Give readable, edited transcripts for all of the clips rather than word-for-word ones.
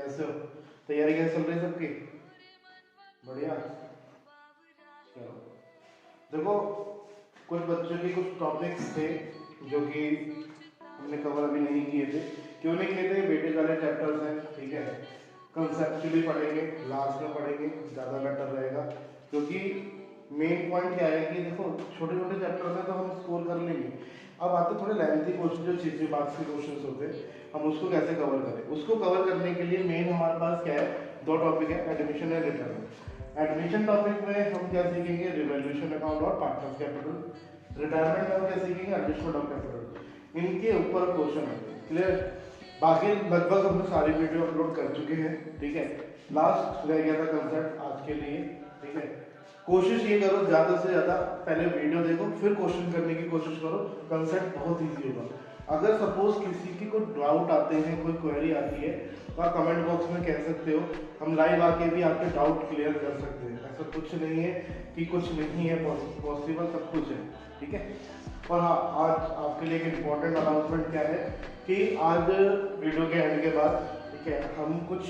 कैसे हो? तैयारी कैसे चल रही है सबकी? बढ़िया। चलो देखो, कुछ बच्चों के कुछ टॉपिक्स थे जो कि हमने कवर अभी नहीं किए थे। क्यों नहीं किए थे? वेटेज वाले चैप्टर्स हैं, ठीक है। कंसेप्चुअली पढ़ेंगे, लास्ट में पढ़ेंगे, ज़्यादा बेटर रहेगा। क्योंकि मेन पॉइंट क्या है कि देखो, छोटे छोटे चैप्टर में तो हम स्कोर कर लेंगे। अब आते थोड़े लेंथी क्वेश्चन, जो 6 मार्क्स के क्वेश्चन होते हैं, हम उसको कैसे कवर करें। उसको कवर करने के लिए मेन हमारे पास क्या है, दो टॉपिक है, admission and return. Admission topic में हम क्या सीखेंगे, रिवैल्यूएशन अकाउंट और पार्टनर्स कैपिटल। रिटायरमेंट में हम क्या सीखेंगे, एडजस्टमेंट ऑफ कैपिटल। इनके ऊपर क्वेश्चन है, क्लियर। बाकी लगभग हमने सारी वीडियो अपलोड कर चुके हैं, ठीक है। लास्ट रह गया था कंसेप्ट आज के लिए, ठीक है। कोशिश ये करो ज़्यादा से ज़्यादा पहले वीडियो देखो, फिर क्वेश्चन करने की कोशिश करो। कंसेप्ट बहुत ईजी होगा। अगर सपोज किसी की कोई डाउट आते हैं, कोई क्वेरी आती है, तो आप कमेंट बॉक्स में कह सकते हो। हम लाइव आके भी आपके डाउट क्लियर कर सकते हैं। ऐसा कुछ नहीं है कि कुछ नहीं है, पॉसिबल सब कुछ है, ठीक है। और हाँ, आज आपके लिए एक इम्पॉर्टेंट अनाउंसमेंट क्या है कि आज वीडियो के एंड के बाद, ठीक है, हम कुछ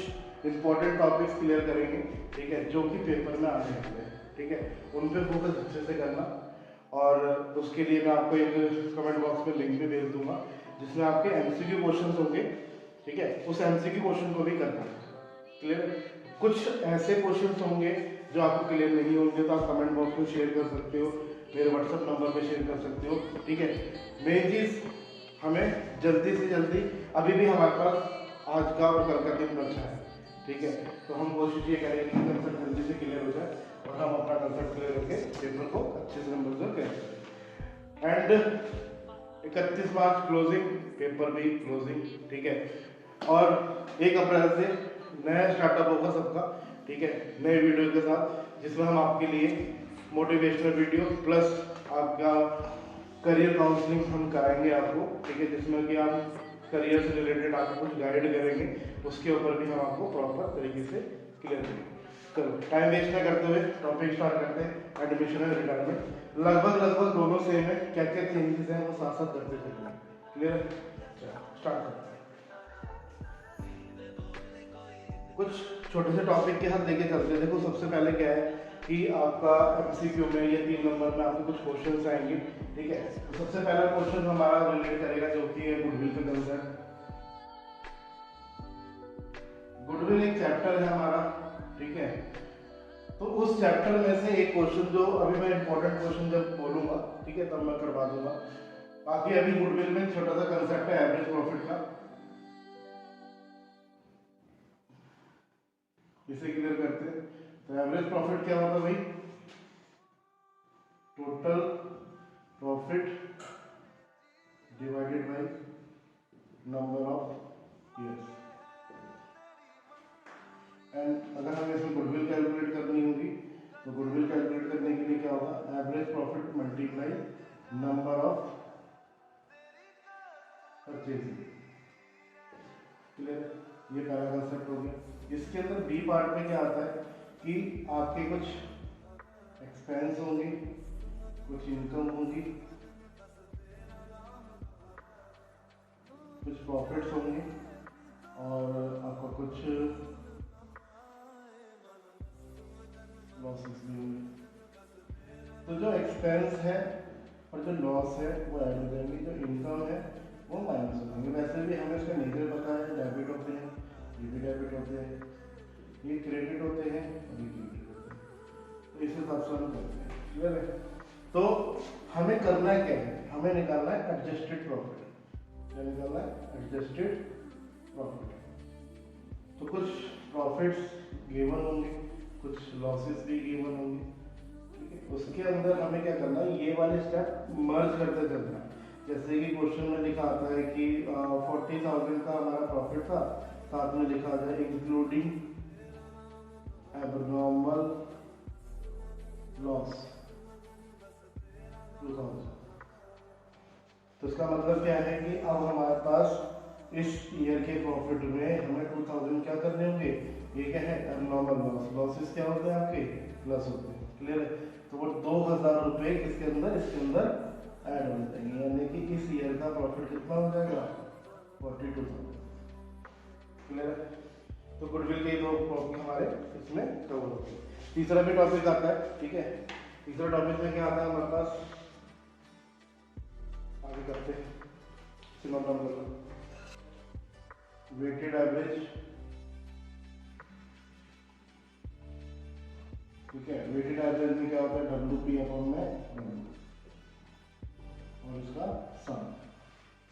इम्पॉर्टेंट टॉपिक्स क्लियर करेंगे, ठीक है, जो कि पेपर में आने वाले हैं, ठीक है। उन पर फोकस अच्छे से करना। और उसके लिए मैं आपको एक कमेंट बॉक्स में लिंक भी भेज दूंगा, जिसमें आपके एमसीक्यू क्वेश्चंस होंगे, ठीक है। उस एमसीक्यू क्वेश्चन को भी करना, क्लियर। कुछ ऐसे क्वेश्चंस होंगे जो आपको क्लियर नहीं होंगे, तो आप कमेंट बॉक्स में शेयर कर सकते हो, मेरे व्हाट्सएप नंबर पे शेयर कर सकते हो, ठीक है। मेन चीज़, हमें जल्दी से जल्दी, अभी भी हमारे पास आज का और कल का दिन बचा है, ठीक है। तो हम कोशिश ये करेंगे कि कंसेप्ट जल्दी से क्लियर हो जाए और हम अपना कंसेप्ट क्लियर करके पेपर को अच्छे से नंबर से क्लियर करें। एंड 31 मार्च क्लोजिंग, पेपर भी क्लोजिंग, ठीक है। और 1 अप्रैल से नया स्टार्टअप होगा सबका, ठीक है, नए वीडियो के साथ, जिसमें हम आपके लिए मोटिवेशनल वीडियो प्लस आपका करियर काउंसलिंग हम कराएंगे आपको, ठीक है, जिसमें कि आप करियर से रिलेटेड आपको कुछ गाइड करेंगे। उसके ऊपर भी हम आपको प्रॉपर तरीके से क्लियर करेंगे। चलो टाइम वेस्ट ना करते हुए टॉपिक स्टार्ट करते हैं। एडमिशन एंड रिटायरमेंट लगभग दोनों सेम है, क्या क्या चेंजेस हैं वो साथ साथ करते चलेंगे, क्लियर। स्टार्ट करते हैं। कुछ छोटे से टॉपिक के साथ लेके चलते हैं। देखो, सबसे पहले क्या है कि आपका एमसीक्यू में या 3 नंबर में आपको कुछ क्वेश्चंस आएंगे, ठीक है। तो सबसे पहला क्वेश्चन हमारा रिलेट करेगा जो कि है गुडविल पे कंसेप्ट। गुडविल एक चैप्टर है हमारा, ठीक है। तो उस चैप्टर में से एक क्वेश्चन, जो अभी मैं इंपॉर्टेंट क्वेश्चन जब बोलूंगा, ठीक है, तब मैं करवा दूंगा। बाकी अभी गुडविल में छोटा सा कंसेप्ट है एवरेज प्रॉफिट का, इसे क्लियर करते हैं। तो एवरेज प्रॉफिट क्या होता है भाई? Total profit divided by number of years. And अगर हमें इसमें गुडविल कैलकुलेट करनी होगी, तो गुडविल कैलकुलेट करने के लिए क्या होगा, average profit multiply number of purchasing, clear. ये पहला कंसेप्ट हो गया। इसके अंदर बी पार्ट में क्या आता है कि आपके कुछ एक्सपेंस होंगे, कुछ इनकम होगी, कुछ प्रॉफिट्स होंगे और आपका कुछ लॉसेस भी होंगे। तो जो एक्सपेंस है और जो लॉस है वो ऐड हो जाएंगे, जो इनकम है वो माइनस हो जाएंगे। वैसे भी हमें इसका नेचर पता है, डेबिट होते हैं, ये भी डेबिट होते हैं, ये क्रेडिट होते हैं और ये क्रेडिट होते हैं। तो इस हिसाब से हम करते हैं, क्लियर है। तो हमें करना क्या है, हमें निकालना है एडजस्टेड प्रॉफिट। क्या निकालना है? Adjusted profit. तो कुछ प्रॉफिट्स गिवन होंगे, कुछ लॉसेस भी गिवन होंगे, ठीक है। उसके अंदर हमें क्या करना है, ये वाले स्टेप मर्ज करते चलना है। जैसे कि क्वेश्चन में लिखा आता है कि 40,000 का हमारा प्रॉफिट था, साथ में लिखा जाए इंक्लूडिंग एबनॉर्मल लॉस 2000। तो इसका मतलब क्या है कि अब हमारे पास इस ईयर के प्रॉफिट में हमें 2000 क्या करने होंगे, ये क्या है, एबनॉर्मल लॉस। लॉसेस क्या होते हैं आपके, प्लस होते हैं, क्लियर है। तो वो 2000 रुपये इसके अंदर ऐड हो जाएंगे, यानी कि इस ईयर का प्रॉफिट कितना हो जाएगा, 42,000, क्लियर है। तो गुडविल के दो टॉपिक हमारे इसमें कवर होते हैं। तीसरा भी टॉपिक आता है, ठीक है। तीसरा टॉपिक में क्या आता है हमारे पास, आगे करते हैं, वेटेड एवरेज, ठीक है। वेटेड एवरेज में क्या होता है, WP अपॉन में और इसका सम,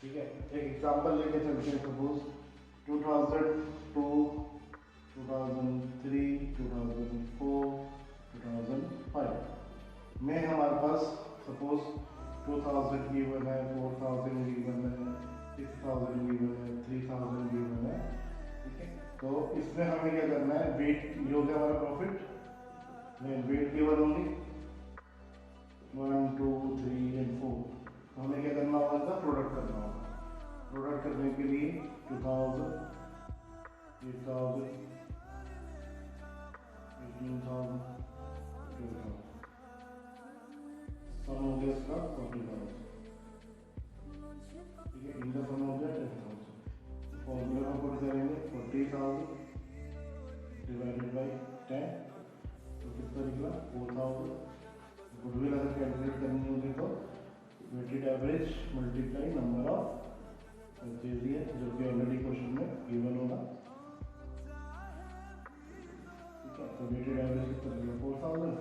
ठीक है। एक एग्जांपल लेके चलते हैं। सपोज 2002, 2003, 2004, 2005 में हमारे पास सपोज 2000 गिवन है, 4000 गिवन है, 6000 गिवन है, 3000 गिवन है, ठीक है। तो इसमें हमें क्या करना है, वेट, ये हो गया हमारा प्रॉफिट, वेट गिवन होंगे 1, 2, 3 एंड 4। तो हमें क्या करना होगा, इसका प्रोडक्ट करना होगा। प्रोडक्ट करने के लिए 2000, 8000, 18,000, 12,000, सम हो गया इसका 40,000, ठीक है। इनका सम हो गया 10,000। फॉर्मूला का पुट करेंगे 40,000 डिवाइडेड बाई 10, तो कितना निकला 4,000। गुडविल अगर कैलकुलेट करनी होगी तो weighted average multiply number of purchase है, जो कि ऑलरेडी क्वेश्चन में गिवन होगा, ठीक है। तो वेटेड एवरेज कितना निकला 4,000,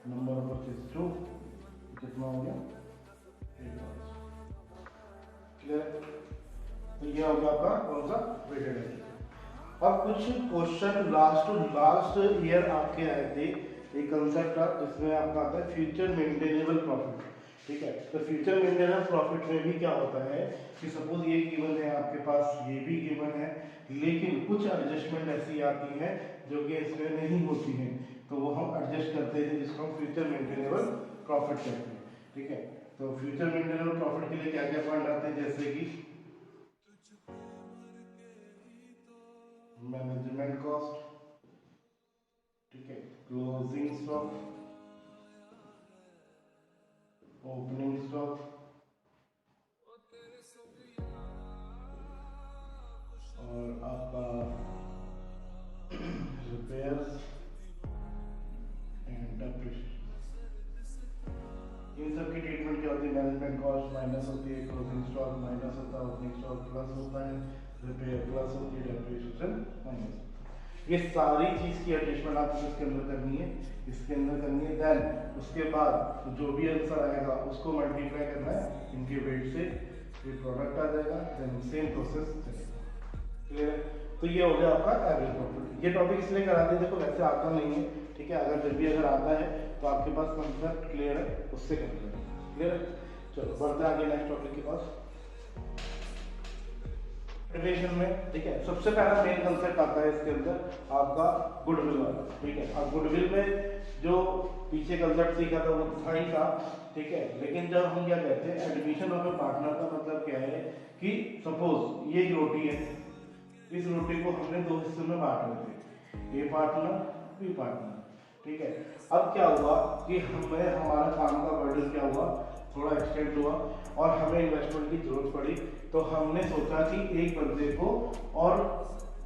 नंबर ऑफ परचेज 2, कितना हो गया 8,000, क्लियर। तो ये हो गया आपका कौन सा, वेटेड एवरेज। अब कुछ क्वेश्चन लास्ट ईयर आपके आए थे, एक कंसेप्ट था जिसमें आपका आता है फ्यूचर मेंटेनेबल प्रॉफिट, ठीक है। तो फ्यूचर मेंटेनेबल प्रॉफिट में भी क्या होता है कि सपोज ये गिवन है आपके पास, ये भी गिवन है, लेकिन कुछ एडजस्टमेंट ऐसी आती हैं जो कि इसमें नहीं होती हैं, तो वो हम एडजस्ट करते हैं, जिसको हम फ्यूचर मेंटेनेबल प्रॉफिट कहते हैं, ठीक है। तो फ्यूचर मेंटेनेबल प्रॉफिट के लिए क्या क्या पॉइंट आते हैं, जैसे कि मैनेजमेंट कॉस्ट, ठीक है, क्लोजिंग स्टॉक, ओपनिंग स्टॉक, और आपका रिपेयर्स एंड डेप्रिसिएशन। इन सब की ट्रीटमेंट क्या होती है, मैनेजमेंट कॉस्ट माइनस होती है, क्लोजिंग स्टॉक माइनस होता है, ओपनिंग स्टॉक प्लस होता है, रिपेयर प्लस होती है, डेप्रिसिएशन माइनस। ये सारी चीज की एडजस्टमेंट आपको इसके अंदर करनी है, इसके अंदर करनी है। देन उसके बाद जो भी आंसर आएगा उसको मल्टीप्लाई करना है इनके वेट से, ये प्रोडक्ट आ जाएगा, देन सेम प्रोसेस चलेगा, क्लियर है। तो ये हो गया आपका एवरेज प्रॉफिट। ये टॉपिक इसलिए करा दिया, देखो वैसे आता नहीं है, ठीक है। अगर जब भी अगर आता है तो आपके पास कंसेप्ट क्लियर है, उससे कर लेना, क्लियर है। चलो बढ़ते हैं आगे नेक्स्ट टॉपिक के पास, एनिमेशन में, ठीक है। सबसे पहला मेन कंसेप्ट आता है इसके अंदर आपका गुडविल वाला, ठीक है। अब गुडविल में जो पीछे कंसेप्ट सीखा था वो था ही था, ठीक है। लेकिन जब हम क्या कहते हैं एडमिशन ऑफ ए पार्टनर का मतलब क्या है कि सपोज ये एक रोटी है, इस रोटी को हमने दो हिस्सों में बांट रहे थे, ए पार्टनर बी पार्टनर, ठीक है। अब क्या हुआ कि हमें हमारा काम का बर्डन क्या हुआ, थोड़ा एक्सटेंड हुआ और हमें इन्वेस्टमेंट की जरूरत पड़ी, तो हमने सोचा कि एक बंदे को और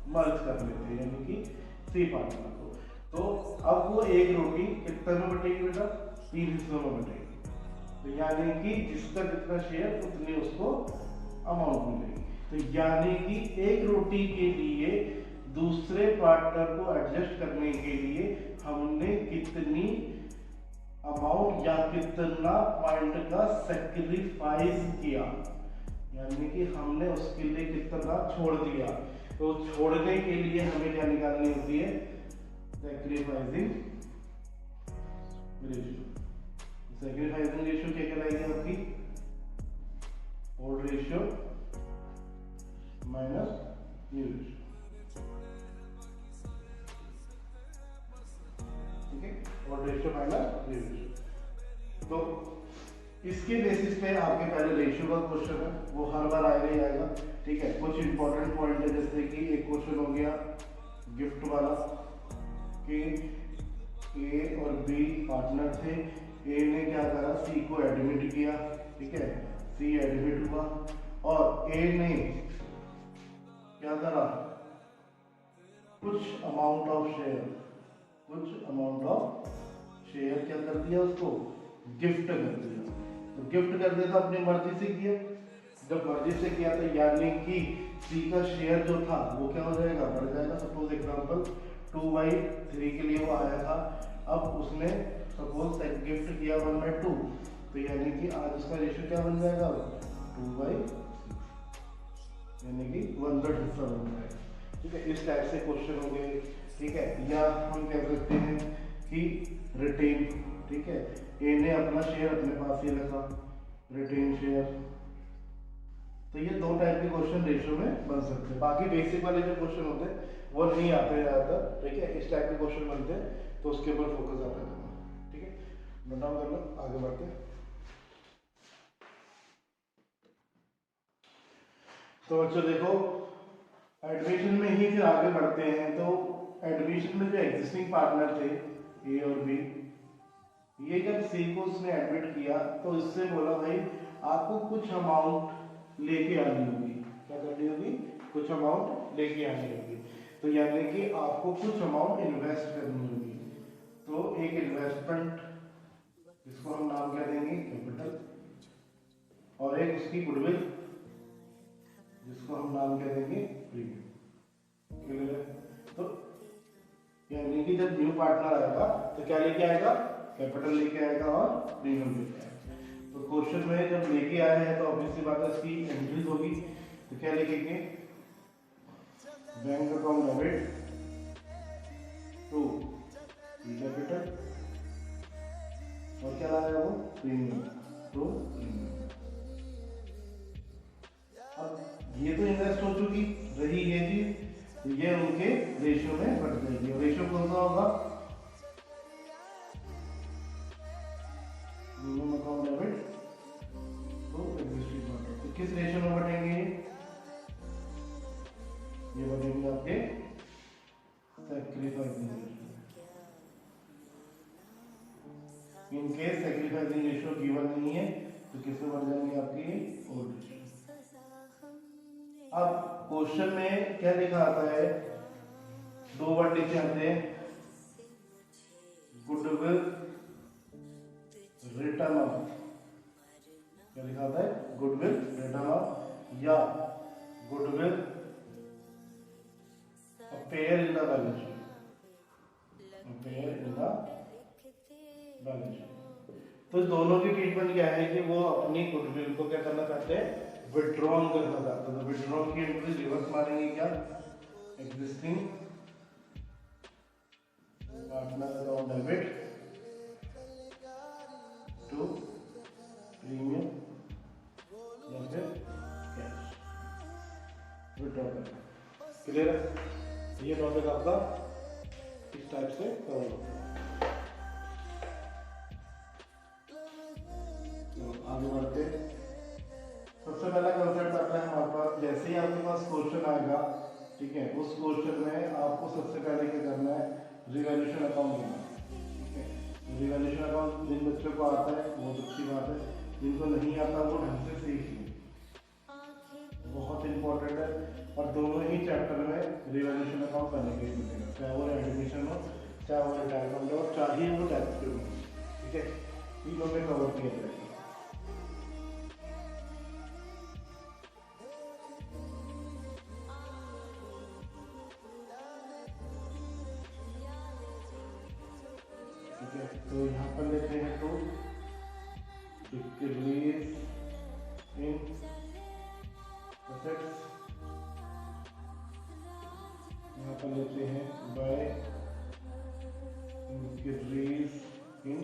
मर्ज कर लेते हैं, यानी कि 3 पार्टनर को। तो अब वो एक रोटी कितने में बटेगी बेटा, 3 हिस्सों में बटेगी, तो यानी कि जिसका जितना शेयर उतनी उसको अमाउंट मिलेगी। तो यानी कि एक रोटी के लिए दूसरे पार्टनर को एडजस्ट करने के लिए हमने कितनी अमाउंट या कितना पॉइंट का सेक्रीफाइस किया, यानी कि हमने उसके लिए कितना छोड़ दिया। तो छोड़ने के लिए हमें क्या निकालनी होती है, सेक्रीफाइसिंग रेशियो। सेक्रीफाइसिंग रेशियो क्या कहलाएगी आपकी, old ratio minus new ratio, ठीक है। Old ratio minus new ratio. तो इसके बेसिस पे आपके पहले रेशियो का क्वेश्चन है, वो हर बार आएगा ही आएगा, ठीक है। कुछ इंपॉर्टेंट पॉइंट है, जैसे कि एक क्वेश्चन हो गया गिफ्ट वाला कि ए और बी पार्टनर थे, ए ने क्या करा, सी को एडमिट किया, ठीक है, सी एडमिट हुआ, और ए ने क्या करा, कुछ अमाउंट ऑफ शेयर, कुछ अमाउंट ऑफ शेयर क्या कर दिया, उसको गिफ्ट कर दिया। तो गिफ्ट कर दिया तो अपनी मर्जी से किया, जब मर्जी से किया तो यानी कि सी का शेयर जो था वो क्या हो जाएगा, बढ़ जाएगा। सपोज एग्जांपल 2/3 के लिए वो आया था, अब उसने सपोज गिफ्ट किया 1/2, तो यानी कि आज उसका रेशियो क्या बन जाएगा, 2/6, यानी कि 1/3 हिस्सा बन जाएगा। ठीक है, इस टाइप से क्वेश्चन हो गए। ठीक है, या हम कह सकते हैं कि रिटेन, ठीक है, ए ने अपना शेयर अपने पास ही रखा, रिटेन शेयर। तो ये दो टाइप के क्वेश्चन रेशियो में बन सकते हैं। बाकी बेसिक वाले जो क्वेश्चन होते हैं वो नहीं आते ज़्यादातर। ठीक है, इस टाइप के क्वेश्चन बनते हैं तो उसके ऊपर फोकस आता है। ठीक है, नोट डाउन कर लो, आगे बढ़ते हैं। तो बच्चों देखो, एडमिशन में ही फिर आगे बढ़ते हैं। तो एडमिशन में जो एग्जिस्टिंग पार्टनर थे ए और बी, ये जब सी को उसने एडमिट किया तो इससे बोला भाई आपको कुछ अमाउंट लेके आनी होगी। क्या करनी होगी, कुछ अमाउंट लेके आनी होगी। तो यानी कि आपको कुछ अमाउंट इन्वेस्ट करनी होगी। तो एक इन्वेस्टमेंट, जिसको हम नाम क्या देंगे, कैपिटल, और एक उसकी गुडविल, जिसको हम नाम क्या देंगे, प्रीमियम। क्लियर है? तो यानी कि जब न्यू पार्टनर आएगा तो क्या लेके आएगा, कैपिटल लेके आएगा और प्रीमियम लेके आएगा। तो क्वेश्चन में जब लेके आया है तो ऑब्वियसली बात है इसकी एंट्रीज होगी। तो क्या लिखेंगे, bank account debit to capital, और क्या लाया वो, प्रीमियम टू प्रीमियम। अब ये तो इन्वेस्ट हो चुकी रही ये चीज, तो ये उनके रेशियो में बढ़ जाएगी। रेशियो कौन सा होगा, मिनिमम अकाउंट डेबिट तो एग्जिस्टिंग पार्टनर। तो किस रेशियो में बढ़ेंगे, ये बढ़ेंगे आपके sacrificing ratio. In case sacrificing ratio given नहीं है तो किस में बढ़ जाएंगे, आपकी ओल्ड रेशियो। अब क्वेश्चन में क्या लिखा आता है, दो वर्ड लिखे आते हैं, गुडविल रिटर्न ऑफ, क्या लिखा आता है, गुडविल रिटर्न ऑफ, या goodwill appear in the balance sheet, appear in the balance sheet. तो दोनों की ट्रीटमेंट क्या है कि वो अपनी गुडविल को क्या करना चाहते हैं, विड्रॉन करना चाहते हैं। तो विड्रॉन की एंट्री रिवर्स मारेंगे, क्या, existing partner account debit to premium या फिर कैश, विड्रॉ करना। क्लियर है? ये टॉपिक आपका इस टाइप से कवर होता है। तो आगे बढ़ते, सबसे पहला कंसेप्ट आता है हमारे पास, जैसे ही आपके पास क्वेश्चन आएगा, ठीक है, उस क्वेश्चन में आपको सबसे पहले क्या करना है, रिवैल्यूएशन अकाउंट लेना। ठीक है, रिवैल्यूएशन अकाउंट जिन बच्चों को आता है बहुत अच्छी बात है, जिनको नहीं आता वो ढंग से सीख लें, बहुत इंपॉर्टेंट है। और दोनों ही चैप्टर में रिवैल्यूएशन अकाउंट करने के लिए मिलेगा, चाहे वो एडमिशन हो, चाहे वो रिटायरमेंट हो, चाहे वो टैक्स पे हो। ठीक है, तीनों में कवर किया जाएगा। तो यहाँ पर लेते हैं तो डिक्रीज इन असेट्स, यहाँ पर लेते हैं बाय इंक्रीज इन,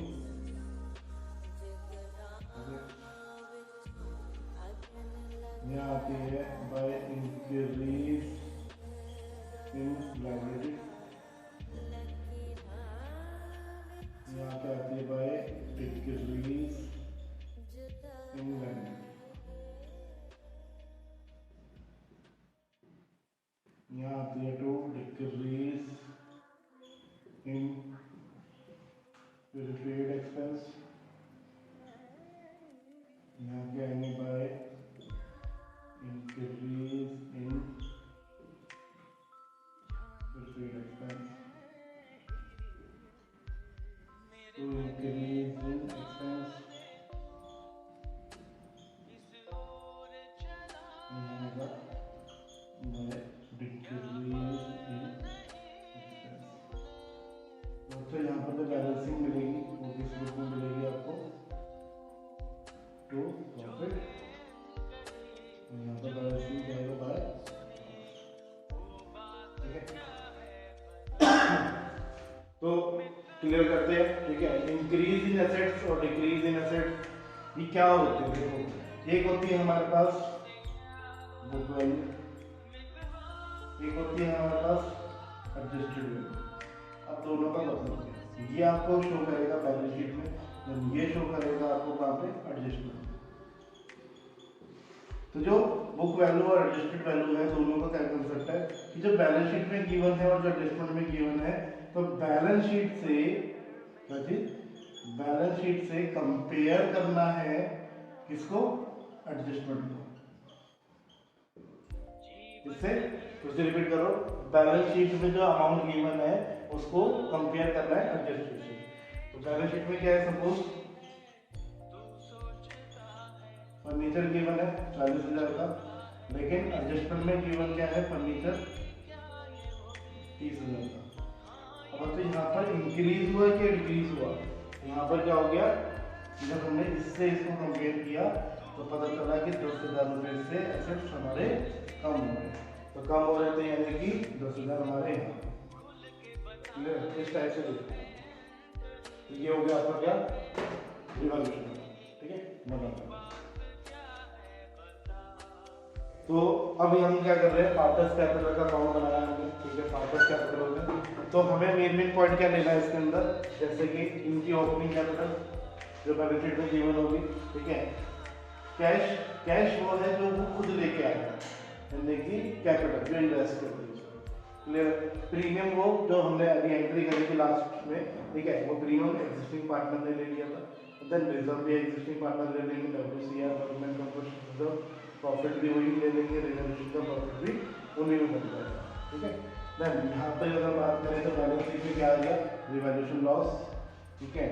यहाँ आती है बाय इंक्रीज इन लायबिलिटी, यहाँ पे आती है बाय डिक्रीज इन लायबिलिटी, यहाँ आती है to decrease in paid expense, यहाँ पे आएंगे by increase in proceed expense to increase in expense आएगा by decrease in expense। तो यहाँ पर जो बैलेंसिंग मिलेगी वो किस रूप में मिलेगी आपको, टू प्रॉफिट, यहाँ पर बैलेंसिंग जाएगा बाय, ठीक है। तो क्लियर करते हैं, ठीक है। इंक्रीज इन एसेट्स और डिक्रीज इन एसेट्स ये क्या होते हैं, देखो एक होती है हमारे पास बुक वैल्यू, एक होती है हमारे पास एडजस्टेड वैल्यू। अब दोनों का मतलब ये आपको शो करेगा बैलेंस शीट में, ये शो करेगा आपको कहाँ पे, एडजस्टमेंट। तो जो बुक वैल्यू और एडजस्टेड वैल्यू है दोनों का क्या कंसेप्ट है कि जो बैलेंस शीट में गिवन है और जो एडजस्टमेंट में गिवन है, तो बैलेंस शीट से क्या चीज, बैलेंस शीट से कंपेयर करना है किसको, एडजस्टमेंट को। इससे फिर से रिपीट करो, बैलेंस शीट में जो अमाउंट गिवन है उसको कंपेयर करना है एडजस्टेड से। तो बैलेंस शीट में क्या है, सपोज फर्नीचर गिवन है 40,000 का, लेकिन एडजस्टमेंट में गिवन क्या है, फर्नीचर 30,000 का। अब तो यहाँ पर इंक्रीज हुआ कि डिक्रीज हुआ, यहाँ पर क्या हो गया, जब हमने इससे इसको कंपेयर किया तो पता चला कि 10,000 रुपये से एसेट्स हमारे कम हो रहे हैं। तो कम हो रहे थे यानी कि 10,000 हमारे यहाँ, इस टाइप से देखते हैं। तो ये हो गया आपका क्या, रिवॉल्यूशन, ठीक है, मतलब। तो अभी हम क्या कर रहे हैं, पार्टनर्स कैपिटल का अकाउंट बनाया हमने, ठीक है। पार्टनर्स कैपिटल हो गया, तो हमें मेन पॉइंट क्या लेना है इसके अंदर, जैसे कि इनकी ओपनिंग कैपिटल जो बैलेंस शीट में गिवन होगी, ठीक है। कैश, कैश वो है जो वो खुद लेके आएगा, यानी कि कैपिटल जो इन्वेस्ट कर रही है, क्लियर। प्रीमियम वो जो हमने अभी एंट्री करी थी लास्ट में, ठीक है, वो प्रीमियम एग्जिस्टिंग पार्टनर ने ले लिया था। देन रिजर्व भी एग्जिस्टिंग पार्टनर ले लेंगे, WCR government composition reserve, profit भी वही ले लेंगे, रिजर्वेशन का प्रॉफिट भी उन्हीं में बन जाएगा, ठीक है। देन यहाँ पर अगर बात करें तो बैलेंस शीट में क्या आ गया, रिवैल्यूएशन लॉस, ठीक है,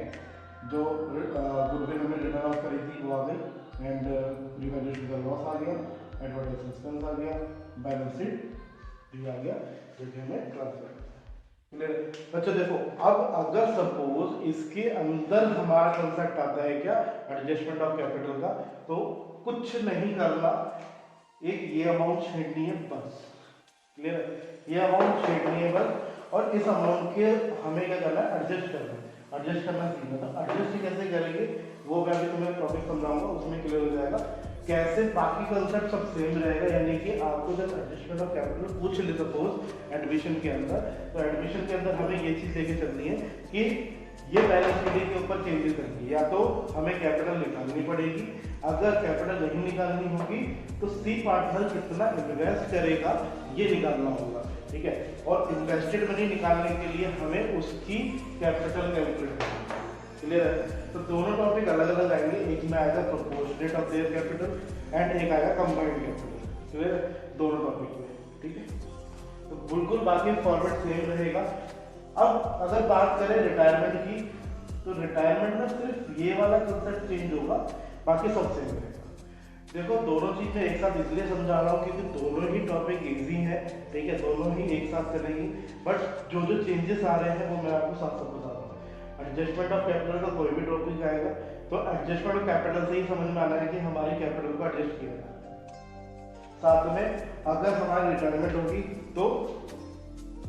जो गुडविल हमने रिटर्न ऑफ करी थी वो आ गई, एंड रिवैल्यूएशन का लॉस आ गया, एडवर्टाइज एक्सपेंस आ गया, बैलेंस शीट भी आ गया, जो कि हमें ट्रांसफर। अच्छा देखो, अब अगर सपोज इसके अंदर हमारा कंसेप्ट आता है क्या, एडजस्टमेंट ऑफ कैपिटल का, तो कुछ नहीं करना, एक ये अमाउंट छेड़नी है बस, क्लियर है, ये अमाउंट छेड़नी है बस, और इस अमाउंट के हमें क्या करना है, एडजस्ट करना है, एडजस्ट करना सीखना। तो एडजस्ट कैसे करेंगे वो मैं अभी तुम्हें टॉपिक समझाऊंगा, उसमें क्लियर हो जाएगा कैसे। बाकी कंसेप्ट सब सेम रहेगा, यानी कि आपको जब एडजस्टमेंट ऑफ कैपिटल पूछ ले सपोज एडमिशन के अंदर, तो एडमिशन के अंदर हमें ये चीज़ लेके चलनी है कि ये बैलेंस शीट के ऊपर चेंजेस करनी, या तो हमें कैपिटल निकालनी पड़ेगी, अगर कैपिटल नहीं निकालनी होगी तो सी पार्टनर कितना इन्वेस्ट करेगा ये निकालना होगा, ठीक है। और इन्वेस्टेड मनी निकालने के लिए हमें उसकी कैपिटल कैलकुलेट करनी है, क्लियर है। तो दोनों टॉपिक अलग अलग आएंगे, एक में आएगा proportionate of their capital and एक आएगा कंबाइंड कैपिटल, क्लियर, दोनों टॉपिक में, ठीक है। तो बिल्कुल बाकी फॉर्मेट सेम रहेगा। अब अगर बात करें रिटायरमेंट की, तो रिटायरमेंट में सिर्फ ये वाला कंसेप्ट चेंज होगा, बाकी सब सेम रहेगा। देखो दोनों चीजें एक साथ इसलिए समझा रहा हूँ क्योंकि दोनों ही टॉपिक इजी हैं, ठीक है, दोनों ही एक साथ चलेंगी, बट जो जो चेंजेस आ रहे हैं वो मैं आपको साथ साथ बता रहा हूँ। एडजस्टमेंट ऑफ कैपिटल का कोई भी टॉपिक आएगा तो एडजस्टमेंट ऑफ कैपिटल से ही समझ में आना है कि हमारी कैपिटल को एडजस्ट किया जाए। साथ में अगर हमारी रिटायरमेंट होगी तो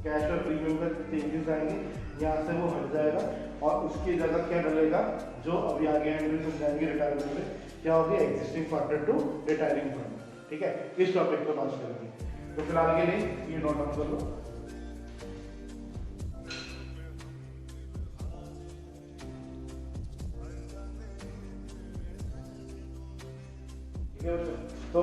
कैश और प्रीमियम का चेंजेस आएंगे, यहाँ से वो हट जाएगा और उसकी जगह क्या डलेगा, जो अभी आगे एंट्री समझाएंगे रिटायरमेंट में, क्या होगी, existing partner to retiring partner, ठीक है। इस टॉपिक पर बात करेंगे, तो फिलहाल के लिए ये नोट डाउन कर लो। तो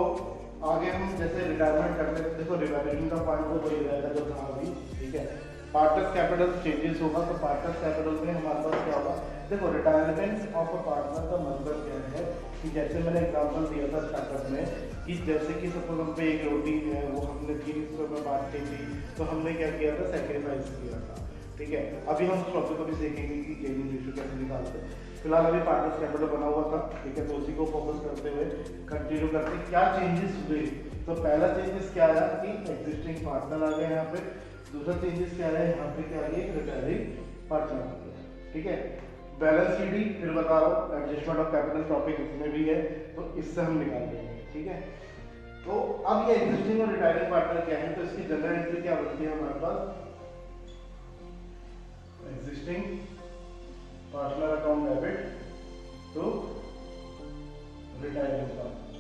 आगे हम जैसे रिटायरमेंट करते हैं, देखो रिवैल्यूएशन का पॉइंट तो वही रहेगा जो था अभी, ठीक है। पार्टनर्स कैपिटल चेंजेस होगा, तो पार्टनर्स कैपिटल में हमारे पास क्या होगा, देखो रिटायरमेंट ऑफ अ पार्टनर का मतलब क्या है कि जैसे मैंने एग्जांपल दिया था स्टार्टअप में कि जैसे कि सपोज हम पे एक रोटी है वो हमने 3 हिस्सों में बांट दी थी, तो हमने क्या किया था, सेक्रीफाइस किया था, ठीक है। अभी हम उस टॉपिक को भी देखेंगे कि गेनिंग रेशियो कैसे निकालते हैं। फिलहाल अभी पार्टनर्स कैपिटल बना हुआ था, ठीक है, तो उसी को फोकस करते हुए कंटिन्यू करते हैं। क्या चेंजेस हुए, तो पहला चेंजेस क्या आया कि एग्जिस्टिंग पार्टनर आ गए यहाँ पे, दूसरा चेंजेस क्या है यहाँ पे, क्या आ गया, रिटायरिंग पार्टनर आ गया, ठीक है। बैलेंस शीट फिर बता रहा हूँ, एडजस्टमेंट ऑफ कैपिटल टॉपिक इसमें भी है, तो इससे हम निकाल देंगे, ठीक है। तो अब ये एग्जिस्टिंग और रिटायरिंग पार्टनर क्या है, तो इसकी जनरल एंट्री क्या बनती है हमारे पास, existing partner account debit to retiring partner,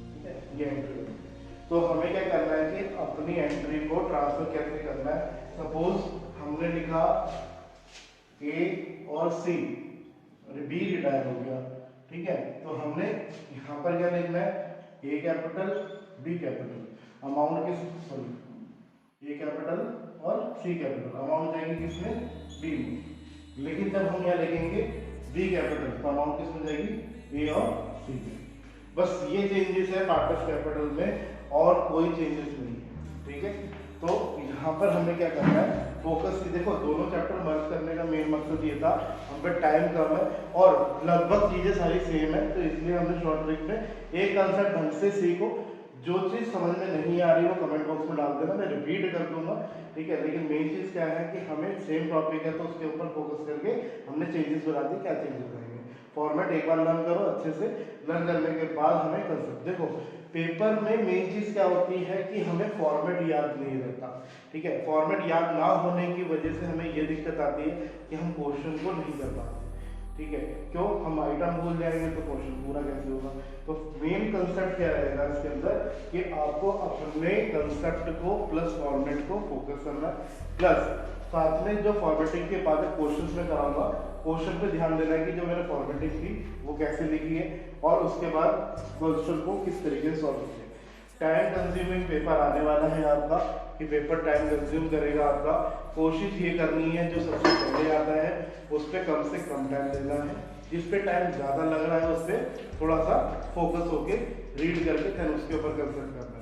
ठीक है, ये एंट्री। तो हमें क्या करना है कि अपनी एंट्री को ट्रांसफर कैसे करना है। सपोज हमने लिखा ए और सी, बी रिटायर हो गया, ठीक है, तो हमने यहाँ पर क्या लिखना है, ए कैपिटल बी कैपिटल, अमाउंट किस, सॉरी ए कैपिटल और सी कैपिटल, अमाउंट जाएगी किसमें, बी में। लेकिन जब हम यहाँ लिखेंगे बी कैपिटल तो अमाउंट किसमें जाएगी, ए और सी में। बस ये चेंजेस है पार्टनर्स कैपिटल में और कोई चेंजेस नहीं है, ठीक है। तो यहाँ पर हमें क्या करना है, फोकस की, देखो दोनों चैप्टर मर्ज करने का मेन मकसद ये था, हम पे टाइम कम है और लगभग चीजें सारी सेम है, तो इसलिए हमने शॉर्ट ट्रिक में एक कंसेप्ट ढंग से सीखो, जो चीज समझ में नहीं आ रही वो कमेंट बॉक्स में डाल देना, मैं रिपीट कर दूंगा, ठीक है। लेकिन मेन चीज क्या है कि हमें सेम टॉपिक है तो उसके ऊपर फोकस करके हमने चेंजेस बता दिए, क्या चेंजेस करेंगे। फॉर्मेट एक बार लर्न करो अच्छे से, लर्न करने के बाद हमें कंसेप्ट, देखो पेपर में मेन चीज क्या होती है कि हमें फॉर्मेट याद नहीं रहता, ठीक है। फॉर्मेट याद ना होने की वजह से हमें ये दिक्कत आती है कि हम क्वेश्चन को नहीं कर पाते, ठीक है। क्यों, हम आइटम भूल जाएंगे तो क्वेश्चन पूरा कैसे होगा। तो मेन कंसेप्ट क्या रहेगा इसके अंदर कि आपको अपने कंसेप्ट को प्लस फॉर्मेट को फोकस करना, प्लस साथ में जो फॉर्मेटिंग के बाद क्वेश्चंस में कराऊंगा, क्वेश्चन पे ध्यान देना है कि जो मैंने फॉर्मेटिंग की वो कैसे लिखी है और उसके बाद क्वेश्चन को किस तरीके से सॉल्व किया। टाइम कंज्यूमिंग पेपर आने वाला है आपका, कि पेपर टाइम कंज्यूम करेगा आपका। कोशिश ये करनी है जो सबसे पहले आता है उस पर कम से कम टाइम देना है, जिस पे टाइम ज़्यादा लग रहा है उस पर थोड़ा सा फोकस होके रीड करके फिर उसके ऊपर कंसल्ट करना है,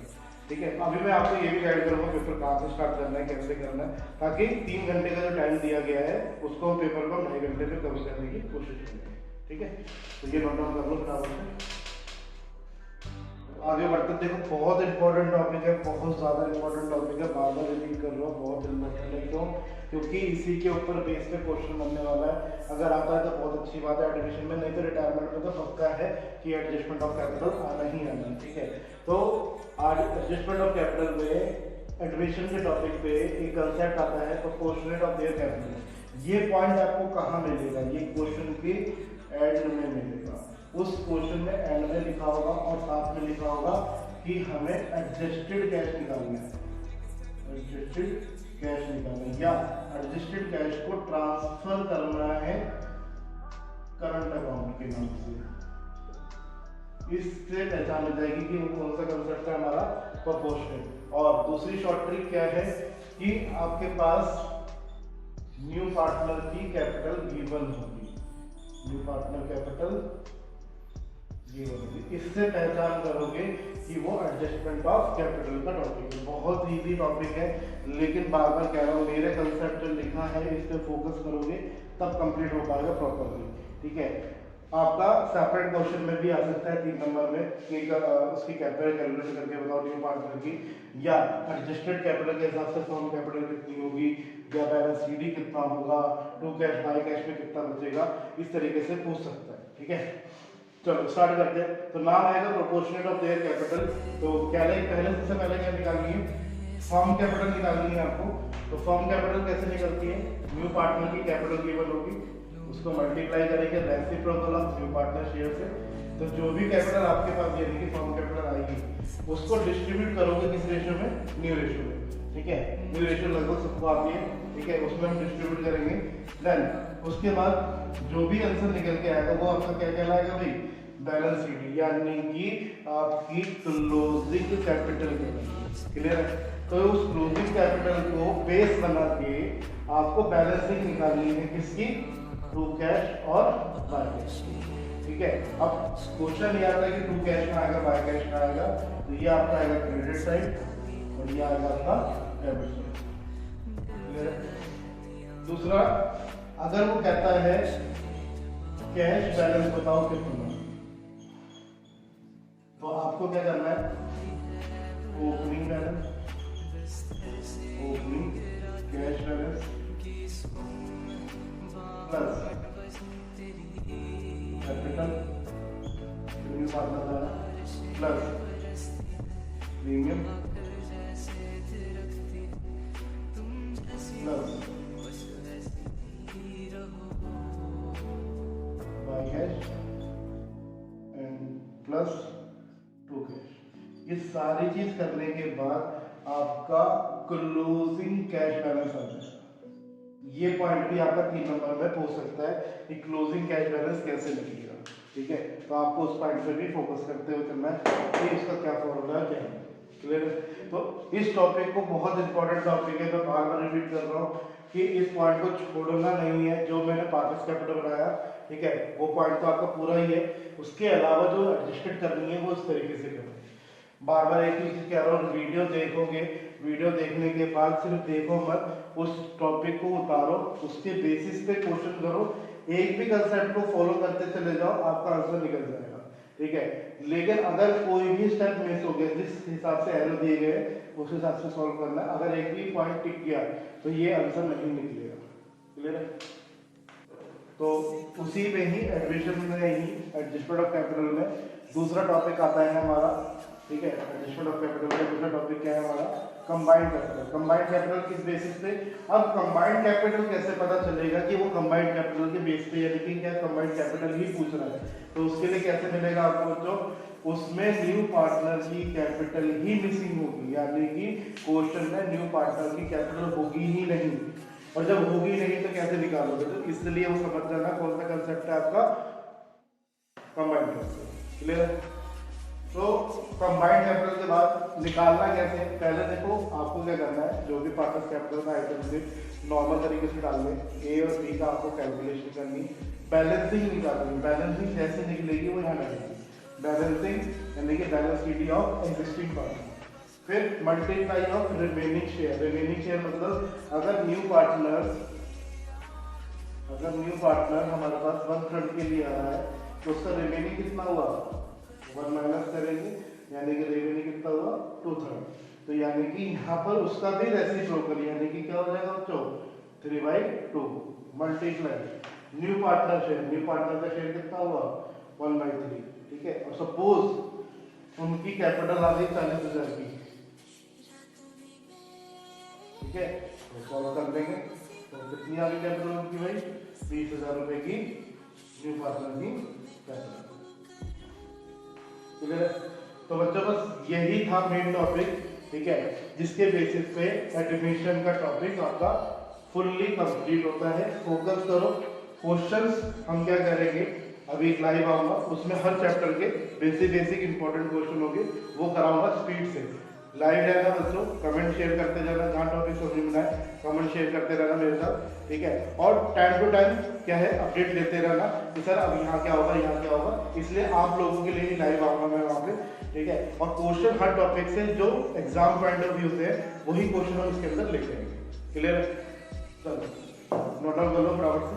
ठीक है। अभी मैं आपको ये भी गाइड करूँगा पेपर कहाँ से स्टार्ट करना है, कैसे करना है, ताकि 3 घंटे का जो टाइम दिया गया है उसको हम पेपर को 2.5 घंटे में कवर करने की कोशिश करेंगे, ठीक है। तो ये नोट डाउन कर लो फटाफट से, आगे बढ़ते। देखो बहुत इंपॉर्टेंट टॉपिक है, बहुत ज़्यादा इंपॉर्टेंट टॉपिक है, बार बार रिपीट कर रहा हूँ, बहुत इंपॉर्टेंट है। क्यों, क्योंकि इसी के ऊपर बेस पे क्वेश्चन बनने वाला है। अगर आता है तो बहुत अच्छी बात है एडमिशन में, नहीं तो रिटायरमेंट में तो पक्का है कि एडजस्टमेंट ऑफ कैपिटल आना ही आना, ठीक है। तो आज एडजस्टमेंट ऑफ कैपिटल में एडमिशन के टॉपिक पे एक कंसेप्ट आता है प्रोपोर्शनेट ऑफ देयर कैपिटल। ये पॉइंट आपको कहाँ मिलेगा, ये क्वेश्चन के एंड में मिलेगा। उस क्वेश्चन में एंड में लिखा होगा और साथ में लिखा होगा कि हमें एडजस्टेड कैश निकालना है, एडजस्टेड कैश निकालना है या एडजस्टेड कैश को ट्रांसफर करना है करंट अकाउंट के नाम से। इससे पहचान हो जाएगी कि कौन सा कंसेप्ट है हमारा प्रोपोर्शनल। और दूसरी शॉर्ट ट्रिक क्या है कि आपके पास न्यू पार्टनर की कैपिटल गिवन होगी, न्यू पार्टनर कैपिटल गिवन होगी। इससे पहचान करोगे कि वो एडजस्टमेंट ऑफ कैपिटल का टॉपिक है। बहुत इजी टॉपिक है, लेकिन बार बार कह रहा हूँ मेरे कंसेप्ट जो लिखा है इस पर फोकस करोगे तब कंप्लीट हो पाएगा प्रॉपरली, ठीक है। आपका सेपरेट क्वेश्चन में भी आ सकता है 3 नंबर में कि उसकी कैपिटल कैलकुलेट करके बताओ न्यू पार्टनर की, या एडजस्टेड कैपिटल के हिसाब से फर्म कैपिटल कितनी होगी, या बैलेंस सीडी कितना होगा, टू कैश बाय कैश में कितना बचेगा, इस तरीके से पूछ सकता है, ठीक है। चलो स्टार्ट करते हैं। तो नाम आएगा प्रोपोर्शनेट ऑफ देयर कैपिटल। तो क्या पहले सबसे पहले क्या निकालनी है, फर्म कैपिटल निकालनी है आपको। तो फर्म कैपिटल कैसे निकलती है, न्यू पार्टनर की कैपिटल गिवन होगी, उसको मल्टीप्लाई करेंगे reciprocal of new partner share से। तो जो भी कैपिटल आपके पास यानी कि फर्म कैपिटल आएगी उसको डिस्ट्रीब्यूट करोगे किस रेशियो में, न्यू रेशियो में, ठीक है। न्यू रेशियो लगभग सबको आती है, ठीक है, उसमें हम डिस्ट्रीब्यूट करेंगे। देन उसके बाद जो भी आंसर निकल के आएगा वो आपका क्या कहलाएगा भाई, बैलेंस शीट, यानी कि आपकी क्लोजिंग कैपिटल कहलाएगी। क्लियर है। तो उस क्लोजिंग कैपिटल को बेस बना के आपको बैलेंसिंग निकालनी है किसकी, ट्रू कैश और बाय कैश की। ठीक है, अब क्वेश्चन ये आता है कि ट्रू कैश में आएगा बाय कैश में आएगा, तो ये आपका आएगा क्रेडिट साइड और ये आएगा आपका डेबिट साइड। दूसरा, अगर वो कहता है कैश बैलेंस बताओ कितना, तो आपको क्या करना है, opening balance, opening cash balance plus capital plus premium plus by cash and plus true cash. ये सारी चीज करने के बाद आपका क्लोजिंग कैश बैलेंस आ जाएगा। ये पॉइंट भी आपका 3 नंबर में पूछ सकता है कि क्लोजिंग कैश बैलेंस कैसे निकलेगा। ठीक है, तो आपको उस पॉइंट पे भी फोकस करते हुए चलना है कि इसका क्या फॉर्मूला है, क्या है। क्लियर है? तो इस टॉपिक को बहुत इंपॉर्टेंट टॉपिक है, मैं बार बार रिपीट कर रहा हूँ कि इस पॉइंट को छोड़ना नहीं है। जो मैंने पार्टनर्स कैपिटल बनाया, ठीक है, वो पॉइंट तो आपका पूरा ही है, उसके अलावा जो एडजस्टमेंट करनी है वो इस तरीके से करनी है। बार बार एक चीज कह रहा हूँ, वीडियो देखोगे, वीडियो देखने के बाद सिर्फ देखो मत, उस टॉपिक को उतारो, उसके बेसिस पे क्वेश्चन करो, एक भी कंसेप्ट को फॉलो करते चले जाओ, आपका आंसर निकल जाएगा। ठीक है, लेकिन अगर कोई भी स्टेप मिस हो गया, जिस हिसाब से एरो दिए गए उस हिसाब से सॉल्व करना है। अगर एक भी पॉइंट टिक गया तो ये आंसर नहीं निकलेगा। क्लियर है? तो उसी में ही एडमिशन में ही एडजस्टमेंट ऑफ कैपिटल में दूसरा टॉपिक आता है हमारा। ठीक है, एडजस्टमेंट ऑफ कैपिटल का दूसरा टॉपिक क्या है हमारा, कंबाइंड कैपिटल। कंबाइंड कैपिटल किस बेसिस पे, अब कंबाइंड कैपिटल कैसे पता चलेगा कि वो कंबाइंड कैपिटल के बेस पे, यानी कि क्या कंबाइंड कैपिटल ही पूछ रहा है, तो उसके लिए कैसे मिलेगा आपको, जो उसमें न्यू पार्टनर की कैपिटल ही मिसिंग होगी, यानी कि क्वेश्चन में न्यू पार्टनर की कैपिटल होगी ही नहीं, और जब होगी नहीं तो कैसे निकालोगे, तो इसलिए वो समझ जाना कौन सा कंसेप्ट है आपका, कंबाइंड कैपिटल। क्लियर है? तो कंबाइंड कैपिटल के बाद निकालना कैसे, पहले देखो आपको क्या करना है, जो भी पार्टनर्स कैपिटल का आइटम से नॉर्मल तरीके से डालने, ए और बी का आपको कैलकुलेशन करनी, बैलेंसिंग निकालनी। बैलेंसिंग कैसे निकलेगी वो यहाँ लगेगी, बैलेंसिंग यानी कि balance sheet of existing partner, फिर multiply of remaining share. Remaining share मतलब अगर न्यू पार्टनर हमारे पास 1/3 के लिए आ रहा है, तो उसका रिमेनिंग कितना हुआ, 1 माइनस करेंगे, यानी कि रिमेनिंग कितना हुआ, 2/3। तो यानी कि यहाँ पर उसका भी रेसिप्रोकल, यानी कि क्या हो जाएगा बच्चों, 3/2 multiply new partner share. New partner का शेयर कितना हुआ, 1/3। ठीक है, और सपोज उनकी कैपिटल आ गई 40,000 की। ठीक है, तो सॉल्व कर देंगे, तो कितनी आ गई कैपिटल उनकी भाई, 20,000 रुपए की न्यू पार्टनर की कैपिटल। तो बच्चों बस यही था मेन टॉपिक। ठीक है, जिसके बेसिस पे एडमिशन का टॉपिक आपका फुल्ली कंप्लीट होता है। फोकस करो, क्वेश्चंस हम क्या करेंगे, अभी लाइव आऊंगा, उसमें हर चैप्टर के बेसिक इंपॉर्टेंट क्वेश्चन होंगे, वो कराऊंगा स्पीड से। लाइव रहना बच्चों, कमेंट शेयर करते जाना, जहाँ टॉपिक समझ में आए कमेंट शेयर करते रहना मेरे साथ। ठीक है, और टाइम टू टाइम क्या है अपडेट देते रहना कि सर अब यहाँ क्या होगा, यहाँ क्या होगा, इसलिए आप लोगों के लिए ही लाइव आऊंगा मैं वहाँ पे। ठीक है, और क्वेश्चन हर टॉपिक से जो एग्जाम पॉइंट ऑफ व्यू से वही क्वेश्चन हम इसके अंदर लेके आएंगे। क्लियर है? चलो नोट डाउन कर लो बराबर से।